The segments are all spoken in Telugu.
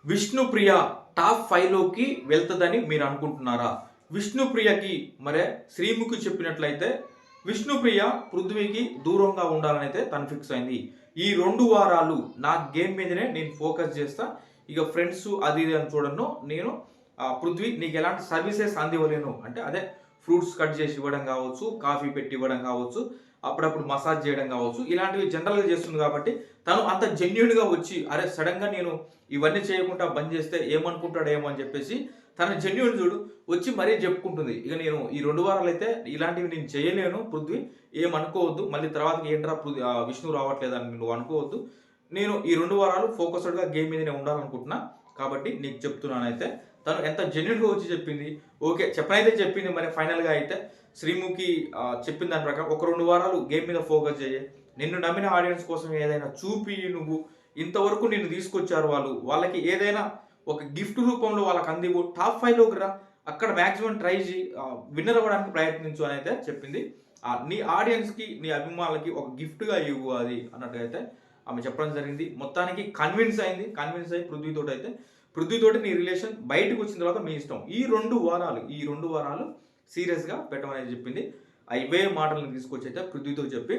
విష్ణుప్రియ టాప్ 5 లోకి వెళ్తదని మీరు అనుకుంటున్నారా? విష్ణుప్రియకి మరే శ్రీముఖి చెప్పినట్లయితే విష్ణుప్రియ పృథ్వీకి దూరంగా ఉండాలనైతే తను ఫిక్స్ అయింది. ఈ 2 వారాలు నా గేమ్ మీదనే నేను ఫోకస్ చేస్తా. ఇక ఫ్రెండ్స్ అది ఇది అని చూడను. నేను పృథ్వీ నీకు ఎలాంటి సర్వీసెస్ అందివ్వలేను. అంటే అదే ఫ్రూట్స్ కట్ చేసి ఇవ్వడం కావచ్చు, కాఫీ పెట్టి ఇవ్వడం కావచ్చు, అప్పుడప్పుడు మసాజ్ చేయడం కావచ్చు, ఇలాంటివి జనరల్‌గా చేస్తుంది కాబట్టి తను అంత జెన్యూన్‌గా వచ్చి అరే సడెన్‌గా నేను ఇవన్నీ చేయకుండా బంద్ చేస్తే ఏమనుకుంటాడేమో అని చెప్పేసి తన జెన్యూన్ చూడు వచ్చి మరీ చెప్పుకుంటుంది. ఇక నేను ఈ 2 వారాలైతే ఇలాంటివి నేను చేయలేను పృథ్వీ, ఏమనుకోవద్దు. మళ్ళీ తర్వాతకి ఏంట్రా విష్ణు రావట్లేదని నువ్వు అనుకోవద్దు. నేను ఈ 2 వారాలు ఫోకస్డ్‌గా గేమ్ మీదనే ఉండాలనుకుంటున్నా. కాబట్టి నీకు చెప్తున్నానైతే. తను ఎంత జెన్యూన్‌గా వచ్చి చెప్పింది. ఓకే. చెప్పనైతే చెప్పింది. మరి ఫైనల్‌గా అయితే శ్రీముఖి చెప్పిన దాని ప్రకారం ఒక 2 వారాలు గేమ్ మీద ఫోకస్ చెయ్యి. నిన్ను నమ్మిన ఆడియన్స్ కోసం ఏదైనా చూపియి నువ్వు. ఇంతవరకు నిన్ను తీసుకొచ్చారు వాళ్ళు. వాళ్ళకి ఏదైనా ఒక గిఫ్ట్ రూపంలో వాళ్ళకి అందివ్వు. టాప్ 5 లోకి రా. అక్కడ మాక్సిమం ట్రై చెయ్యి. విన్నర్ అవ్వడానికి ప్రయత్నించు అనైతే చెప్పింది. నీ ఆడియన్స్‌కి, నీ అభిమానులకి ఒక గిఫ్ట్‌గా ఇవ్వు అది అన్నట్టుగా అయితే ఆమె చెప్పడం జరిగింది. మొత్తానికి కన్విన్స్ అయింది. కన్విన్స్ అయ్యి పృథ్వీతోటి నీ రిలేషన్ బయటకు వచ్చిన తర్వాత మీ ఇష్టం. ఈ 2 వారాలు సీరియస్‌గా పెట్టమని చెప్పింది. ఇవే మాటలను తీసుకొచ్చి అయితే పృథ్వీతో చెప్పి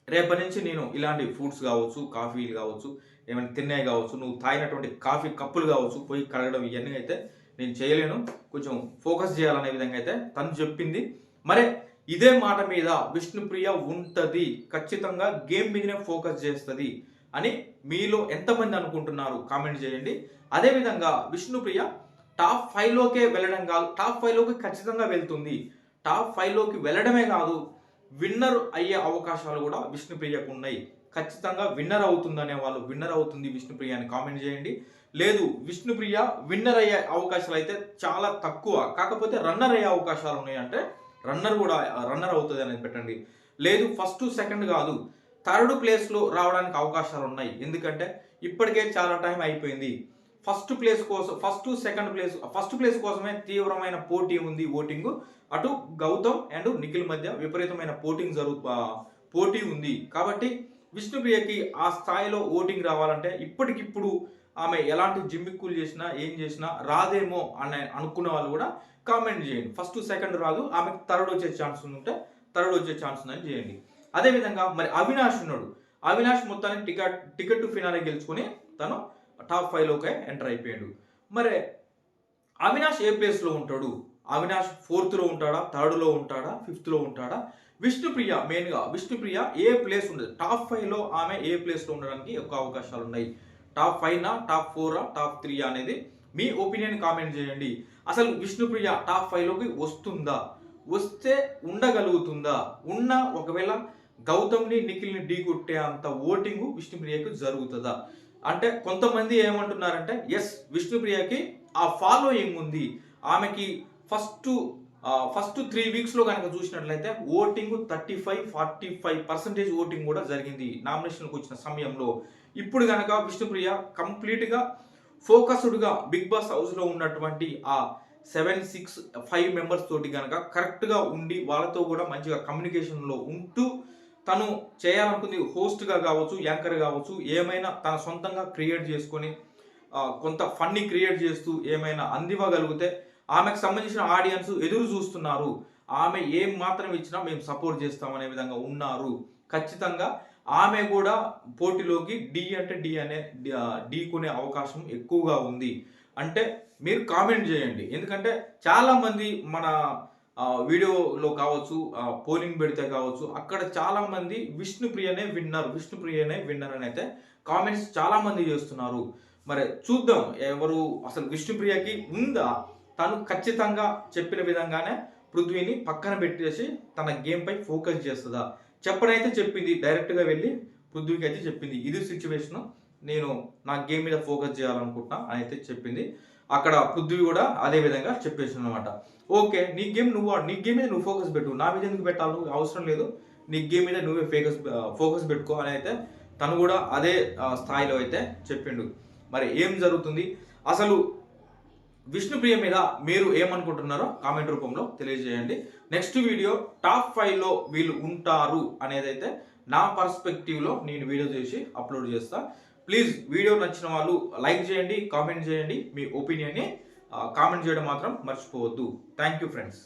రేపటి నుంచి నేను ఇలాంటి ఫుడ్స్ కావచ్చు, కాఫీలు కావచ్చు, ఏమైనా తిన్నాయి కావచ్చు, నువ్వు తాగినటువంటి కాఫీ కప్పులు కావచ్చు, పోయి కడగడం ఇవన్నీ అయితే నేను చేయలేను. కొంచెం ఫోకస్ చేయాలనే విధంగా అయితే తను చెప్పింది. మరి ఇదే మాట మీద విష్ణుప్రియ ఉంటది. ఖచ్చితంగా గేమ్ మీదనే ఫోకస్ చేస్తది అని మీలో ఎంతమంది అనుకుంటున్నారు కామెంట్ చేయండి. అదేవిధంగా విష్ణుప్రియ టాప్ 5 లోకే వెళ్ళడం కాదు, టాప్ 5 లోకి ఖచ్చితంగా వెళ్తుంది. టాప్ 5 లోకి వెళ్ళడమే కాదు, విన్నర్ అయ్యే అవకాశాలు కూడా విష్ణుప్రియకు ఉన్నాయి. ఖచ్చితంగా విన్నర్ అవుతుందనే వాళ్ళు విన్నర్ అవుతుంది విష్ణుప్రియ అని కామెంట్ చేయండి. లేదు విష్ణుప్రియ విన్నర్ అయ్యే అవకాశాలు అయితే చాలా తక్కువ, కాకపోతే రన్నర్ అయ్యే అవకాశాలు ఉన్నాయంటే రన్నర్ అవుతుంది అనేది పెట్టండి. లేదు ఫస్ట్ సెకండ్ కాదు, థర్డ్ ప్లేస్లో రావడానికి అవకాశాలు ఉన్నాయి. ఎందుకంటే ఇప్పటికే చాలా టైం అయిపోయింది. ఫస్ట్ ప్లేస్ కోసమే తీవ్రమైన పోటీ ఉంది. ఓటింగ్ అటు గౌతమ్ అండ్ నిఖిల్ మధ్య విపరీతమైన పోటీ ఉంది. కాబట్టి విష్ణుప్రియకి ఆ స్థాయిలో ఓటింగ్ రావాలంటే ఇప్పటికిప్పుడు ఆమె ఎలాంటి జిమ్మిక్కులు చేసినా ఏం చేసినా రాదేమో అని అనుకున్న వాళ్ళు కూడా కామెంట్ చేయండి. ఫస్ట్ సెకండ్ రాదు, ఆమెకు థర్డ్ వచ్చే ఛాన్స్ ఉంటే థర్డ్ వచ్చే ఛాన్స్ ఉందని చేయండి. అదేవిధంగా మరి అవినాష్ ఉన్నాడు. అవినాష్ మొత్తానికి టికెట్ టు ఫినాలే గెలుచుకొని తను టాప్ 5 లోకే ఎంటర్ అయిపోయాడు. మరి అవినాష్ ఏ ప్లేస్లో ఉంటాడు? అవినాష్ 4th లో ఉంటాడా, 3rd లో ఉంటాడా, 5th లో ఉంటాడా? విష్ణుప్రియ ఏ ప్లేస్ ఉండదు. టాప్ 5 లో ఆమె ఏ ప్లేస్లో ఉండడానికి ఎక్కువ అవకాశాలు ఉన్నాయి. టాప్ 5 నా, టాప్ 4 టాప్ 3 అనేది మీ ఒపీనియన్ కామెంట్ చేయండి. అసలు విష్ణుప్రియ టాప్ 5 లోకి వస్తుందా? వస్తే ఉండగలుగుతుందా? ఒకవేళ గౌతమ్ని నిఖిల్ని ఢీ కొట్టే అంత ఓటింగ్ విష్ణుప్రియకు జరుగుతుందా? అంటే కొంతమంది ఏమంటున్నారంటే ఎస్ విష్ణుప్రియకి ఆ ఫాలోయింగ్ ఉంది. ఆమెకి ఫస్ట్ 3 వీక్స్లో కనుక చూసినట్లయితే ఓటింగ్ 35-45% ఓటింగ్ కూడా జరిగింది నామినేషన్కి వచ్చిన సమయంలో. ఇప్పుడు కనుక విష్ణుప్రియ కంప్లీట్గా ఫోకస్డ్గా బిగ్ బాస్ హౌస్లో ఉన్నటువంటి ఆ 7-6-5 మెంబర్స్ తోటి కనుక కరెక్ట్గా ఉండి వాళ్ళతో కూడా మంచిగా కమ్యూనికేషన్లో ఉంటూ తను చేయాలనుకుంది హోస్ట్గా కావచ్చు, యాంకర్ కావచ్చు, ఏమైనా తన సొంతంగా క్రియేట్ చేసుకొని కొంత ఫన్నీ క్రియేట్ చేస్తూ ఏమైనా అందివ్వగలిగితే ఆమెకు సంబంధించిన ఆడియన్స్ ఎదురు చూస్తున్నారు. ఆమె ఏం మాత్రం ఇచ్చినా మేము సపోర్ట్ చేస్తామనే విధంగా ఉన్నారు. ఖచ్చితంగా ఆమె కూడా పోటీలోకి ఢీ కొనే అవకాశం ఎక్కువగా ఉంది. అంటే మీరు కామెంట్ చేయండి. ఎందుకంటే చాలామంది మన వీడియోలో కావచ్చు, పోలింగ్ పెడితే కావచ్చు, అక్కడ చాలామంది విష్ణుప్రియనే విన్నర్ అని అయితే కామెంట్స్ చాలామంది చేస్తున్నారు. మరి చూద్దాం ఎవరు అసలు విష్ణుప్రియకి ఉందా? తను ఖచ్చితంగా చెప్పిన విధంగానే పృథ్వీని పక్కన పెట్టేసి తన గేమ్ పై ఫోకస్ చేస్తుందా? చెప్పనైతే చెప్పింది. డైరెక్ట్గా వెళ్ళి పృథ్వీకి అయితే చెప్పింది, ఇది సిచ్యువేషన్, నేను నా గేమ్ మీద ఫోకస్ చేయాలనుకుంటున్నా అని అయితే చెప్పింది. అక్కడ పృథ్వీ కూడా అదే విధంగా చెప్పేసింది అనమాట. ఓకే నీ గేమ్ మీద నువ్వు ఫోకస్ పెట్టు, నా మీద ఎందుకు పెట్టాలి, అవసరం లేదు, నీ గేమ్ మీద నువ్వే ఫోకస్ పెట్టుకో అని అయితే తను కూడా అదే స్థాయిలో అయితే చెప్పిండు. మరి ఏం జరుగుతుంది అసలు విష్ణుప్రియ మీద మీరు ఏమనుకుంటున్నారో కామెంట్ రూపంలో తెలియజేయండి. నెక్స్ట్ వీడియో టాప్ 5లో వీళ్ళు ఉంటారు అనేది అయితే నా పర్స్పెక్టివ్లో నేను వీడియో చేసి అప్లోడ్ చేస్తా. ప్లీజ్ వీడియో నచ్చిన వాళ్ళు లైక్ చేయండి, కామెంట్ చేయండి, మీ ఒపీనియన్ని కామెంట్ చేయడం మాత్రం మర్చిపోవద్దు. Thank you friends.